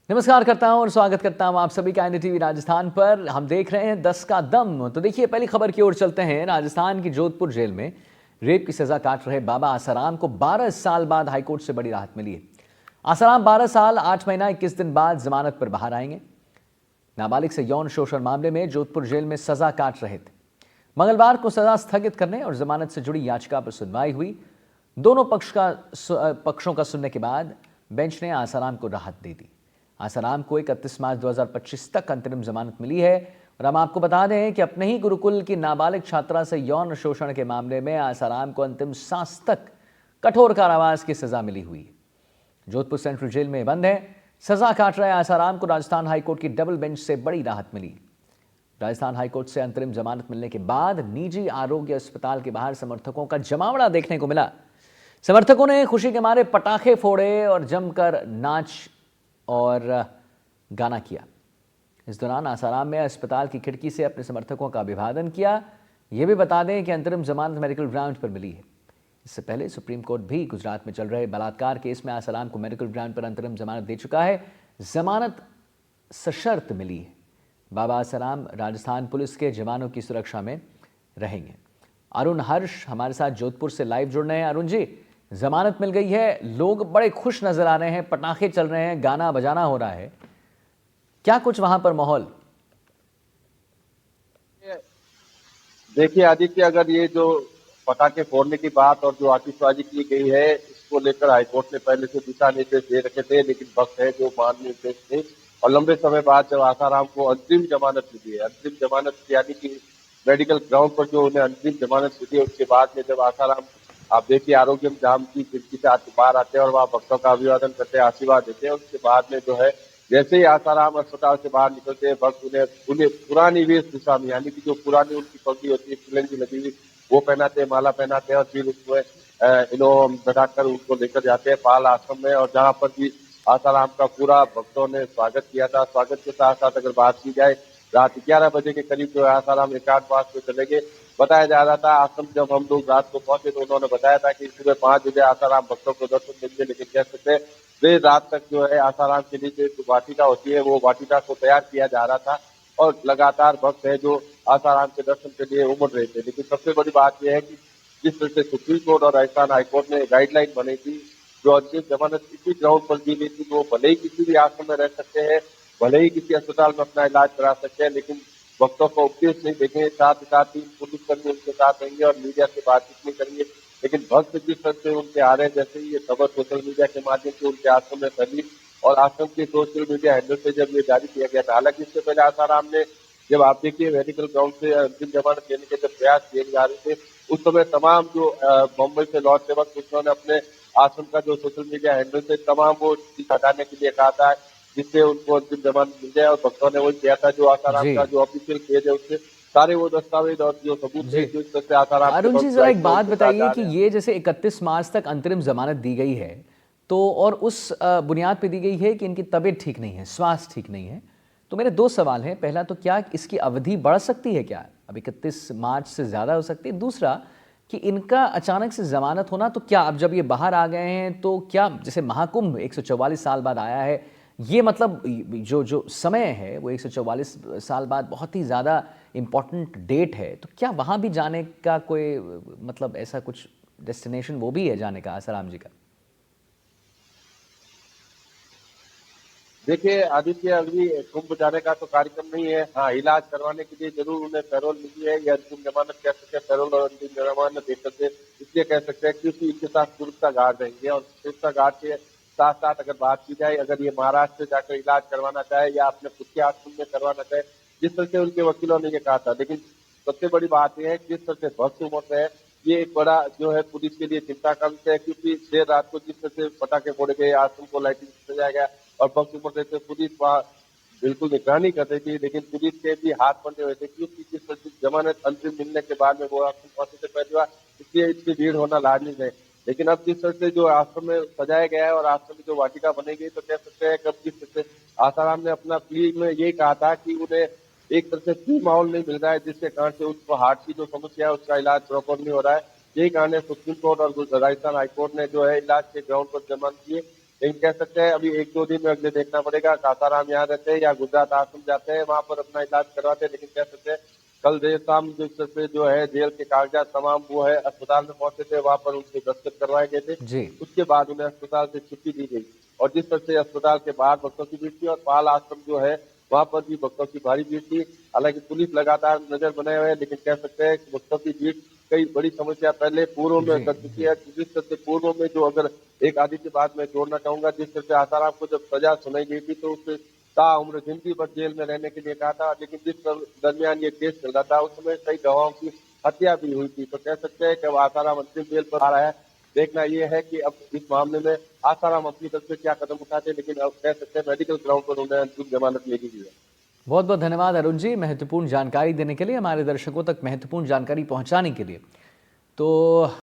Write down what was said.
नमस्कार करता हूं और स्वागत करता हूं आप सभी का एनडीटीवी राजस्थान पर। हम देख रहे हैं 10 का दम। तो देखिए, पहली खबर की ओर चलते हैं। राजस्थान की जोधपुर जेल में रेप की सजा काट रहे बाबा आसाराम को 12 साल बाद हाईकोर्ट से बड़ी राहत मिली है। आसाराम 12 साल 8 महीना 21 दिन बाद जमानत पर बाहर आएंगे। नाबालिग से यौन शोषण मामले में जोधपुर जेल में सजा काट रहे थे। मंगलवार को सजा स्थगित करने और जमानत से जुड़ी याचिका पर सुनवाई हुई। दोनों पक्षों का सुनने के बाद बेंच ने आसाराम को राहत दे दी। आसाराम को 31 मार्च 2025 तक अंतरिम जमानत मिली है। और हम आपको बता दें कि अपने ही गुरुकुल की नाबालिग छात्रा से यौन शोषण के मामले में आसाराम को अंतिम सांस तक कठोर कारावास की सजा मिली हुई है। जोधपुर सेंट्रल जेल में बंद है। सजा काट रहे आसाराम को राजस्थान हाईकोर्ट की डबल बेंच से बड़ी राहत मिली। राजस्थान हाईकोर्ट से अंतरिम जमानत मिलने के बाद निजी आरोग्य अस्पताल के बाहर समर्थकों का जमावड़ा देखने को मिला। समर्थकों ने खुशी के मारे पटाखे फोड़े और जमकर नाच और गाना किया। इस दौरान आसाराम में अस्पताल की खिड़की से अपने समर्थकों का अभिवादन किया। यह भी बता दें कि अंतरिम जमानत मेडिकल ग्राउंड पर मिली है। इससे पहले सुप्रीम कोर्ट भी गुजरात में चल रहे बलात्कार केस में आसाराम को मेडिकल ग्राउंड पर अंतरिम जमानत दे चुका है। जमानत सशर्त मिली है। बाबा आसाराम राजस्थान पुलिस के जवानों की सुरक्षा में रहेंगे। अरुण हर्ष हमारे साथ जोधपुर से लाइव जुड़ रहे हैं। अरुण जी, जमानत मिल गई है, लोग बड़े खुश नजर आ रहे हैं, पटाखे चल रहे हैं, गाना बजाना हो रहा है, क्या कुछ वहां पर माहौल? देखिए आदित्य, अगर ये जो पटाखे फोड़ने की बात और जो आतिशबाजी की गई है, इसको लेकर हाईकोर्ट ने पहले से दिशा निर्देश दे रखे थे, लेकिन वक्त है जो मान निर्देश थे और लंबे समय बाद जब आसाराम को अंतरिम जमानत मिली है, अंतरिम जमानत यानी कि मेडिकल ग्राउंड पर जो उन्हें अंतरिम जमानत मिली है, उसके बाद में जब आसाराम, आप देखिए, आरोग्य धाम की खिड़की से बाहर आते हैं और वहाँ भक्तों का अभिवादन करते हैं, आशीर्वाद देते हैं। उसके बाद में जो है, जैसे ही आसाराम अस्पताल से बाहर निकलते हैं, भक्त उन्हें उन्हें पुरानी वेशभूषा में, यानी कि जो पुरानी उनकी पगड़ी होती है, तिलंगी लगी हुई, वो पहनाते हैं, माला पहनाते हैं और फिर उसमें इन्हों बैठाकर उनको लेकर जाते हैं पाल आश्रम में। और जहाँ पर भी आसाराम का पूरा भक्तों ने स्वागत किया था। स्वागत के साथ साथ अगर बात की जाए, रात 11 बजे के करीब जो है आसाराम एकांतवास में चले गए। बताया जा रहा था, आश्रम जब हम लोग रात को पहुंचे तो उन्होंने बताया था कि सुबह 5 बजे आसाराम भक्तों को दर्शन देंगे, लेकिन कह सकते हैं देर रात तक जो है आसाराम के लिए जो वाटिका होती है, वो वाटिका को तैयार किया जा रहा था और लगातार भक्त है जो आसाराम के दर्शन के लिए उमड़ रहे थे। लेकिन सबसे बड़ी बात यह है कि जिस तरह से सुप्रीम कोर्ट और राजस्थान हाईकोर्ट ने गाइडलाइन बनाई थी, जो अंतिम जमानत किसी ग्राउंड पर दी गई थी, तो भले ही किसी भी आश्रम में रह सकते हैं, भले ही किसी अस्पताल में अपना इलाज करा सकते हैं, लेकिन भक्तों को उपदेश नहीं देंगे। साथ ही साथ ही पुलिसकर्मी उनके साथ रहेंगे और मीडिया से बातचीत नहीं करेंगे। लेकिन भक्त जिस तरह से उनके आ रहे हैं, जैसे ही ये खबर सोशल मीडिया के माध्यम से उनके आश्रम में फैली और आश्रम के सोशल मीडिया हैंडल से जब ये जारी किया गया था, हालांकि इससे पहले आसाराम ने, जब आप देखिए मेडिकल ग्राउंड से अंतिम जमानत देने के जब प्रयास किए जा रहे थे, उस समय तमाम जो मुंबई से लौटते वक्त उन्होंने अपने आश्रम का जो सोशल मीडिया हैंडल से तमाम वो चीज हटाने के लिए कहा था, जिससे उनको अंतिम जमानत मिल जाए। और भक्तों ने वही किया था। जो आसाराम जी का जो ऑफिशियल पेज है, उससे सारे वो दस्तावेज और जो सबूत थे, जी जो इस तरह से आसाराम के अरुण जी, भक्त जरा लाइफ एक में बात उनके साथ बताइए जा कि रहे हैं। ये जैसे 31 मार्च तक अंतरिम जमानत दी गई है, तो और उस बुनियाद पे दी गई है कि इनकी तबीयत ठीक नहीं है, स्वास्थ्य ठीक नहीं है। तो मेरे दो सवाल हैं। पहला, तो क्या इसकी अवधि बढ़ सकती है? क्या अब 31 मार्च से ज़्यादा हो सकती है? दूसरा, कि इनका अचानक से जमानत होना, तो क्या अब जब ये बाहर आ गए हैं तो क्या जैसे महाकुंभ 144 साल बाद आया है, ये मतलब जो जो समय है वो 144 साल बाद बहुत ही ज़्यादा इम्पोर्टेंट डेट है, तो क्या वहाँ भी जाने का कोई मतलब ऐसा कुछ डेस्टिनेशन वो भी है जाने का आसाराम जी का? देखिए आदित्य, अभी कुंभ जाने का तो कार्यक्रम नहीं है। हाँ, इलाज करवाने के लिए जरूर उन्हें पैरोल मिली है, या अंतिम जमानत कह सकते हैं, पैरोल और अंतिम जमानत एक से इसलिए कह सकते हैं क्योंकि इनके साथ सुरक्षा गार्ड रहेंगे। और सुरक्षा गार्ड के साथ साथ अगर बात की जाए, अगर ये महाराष्ट्र से जाकर इलाज करवाना चाहे या अपने खुद के आश्रम में करवाना चाहे, जिस तरह से उनके वकीलों ने ये कहा था। लेकिन सबसे बड़ी बात यह है कि जिस तरह से भक्त उमड़ रहे हैं, ये एक बड़ा जो है पुलिस के लिए चिंता का विषय है, क्योंकि देर रात को जिस तरह से पटाखे फोड़े गए, आश्रम को लाइटिंग से सजाया गया और भक्त उमड़ रहे थे, पुलिस वहाँ बिल्कुल निगरानी कर रही थी, लेकिन पुलिस के भी हाथ बंधे हुए थे, क्योंकि जिस तरह से जमानत अंतिम मिलने के बाद में वो आश्रम पहुंचे से पहले हुआ, इसलिए इतनी भीड़ होना लाजमी है। लेकिन अब जिस तरह से जो आश्रम में सजाया गया है और आश्रम में जो वाटिका बनी गई, तो कह सकते हैं कि अब जिस तरह से आसाराम ने अपना प्ली में यही कहा था कि उन्हें एक तरह से फ्री माहौल नहीं मिल रहा है, जिसके कारण से उसको हार्ट की जो समस्या है उसका इलाज प्रॉपर नहीं हो रहा है। यही कारण है सुप्रीम कोर्ट और राजस्थान हाईकोर्ट ने जो है इलाज के ग्राउंड पर जमान किए। लेकिन कह सकते हैं अभी 1-2 दिन में अगले देखना पड़ेगा। आसाराम यहाँ रहते हैं या गुजरात आश्रम जाते हैं, वहाँ पर अपना इलाज करवाते हैं। लेकिन कह सकते हैं कल देर शाम जिस तरह से जो है जेल के कागजात तमाम वो है अस्पताल में पहुंचे थे, वहाँ पर उनसे दस्तखत करवाए गए थे। जी। उसके बाद उन्हें अस्पताल से छुट्टी दी गई और जिस तरह से अस्पताल के बाहर भक्तों की भीड़ थी और पाल आश्रम जो है वहाँ पर भी भक्तों की भारी भीड़ थी। हालांकि पुलिस लगातार नजर बनाए हुए है, लेकिन कह सकते हैं कि भक्तों की भीड़ कई बड़ी समस्या पहले पूर्व जी में कर चुकी है। जिस तरह से पूर्व में जो अगर एक आदित्य बात मैं जोड़ना चाहूंगा, जिस तरह से आसाराम को जब सजा सुनाई गई थी तो उसे ताउम्र जिंदगी भर जेल में रहने के लिए कहा था, लेकिन जिस दरमियान ये केस चल रहा था उस समय कई गवाहों की हत्या भी हुई थी। तो कह सकते हैं कि अब आसाराम अंतिम जेल पर आ रहा है। देखना ये है कि अब इस मामले में आसाराम अपनी तरफ से क्या कदम उठाते हैं, लेकिन अब कह सकते हैं मेडिकल ग्राउंड पर उन्हें अंतिम जमानत मिली हुई है। बहुत बहुत धन्यवाद अरुण जी, महत्वपूर्ण जानकारी देने के लिए, हमारे दर्शकों तक महत्वपूर्ण जानकारी पहुंचाने के लिए। तो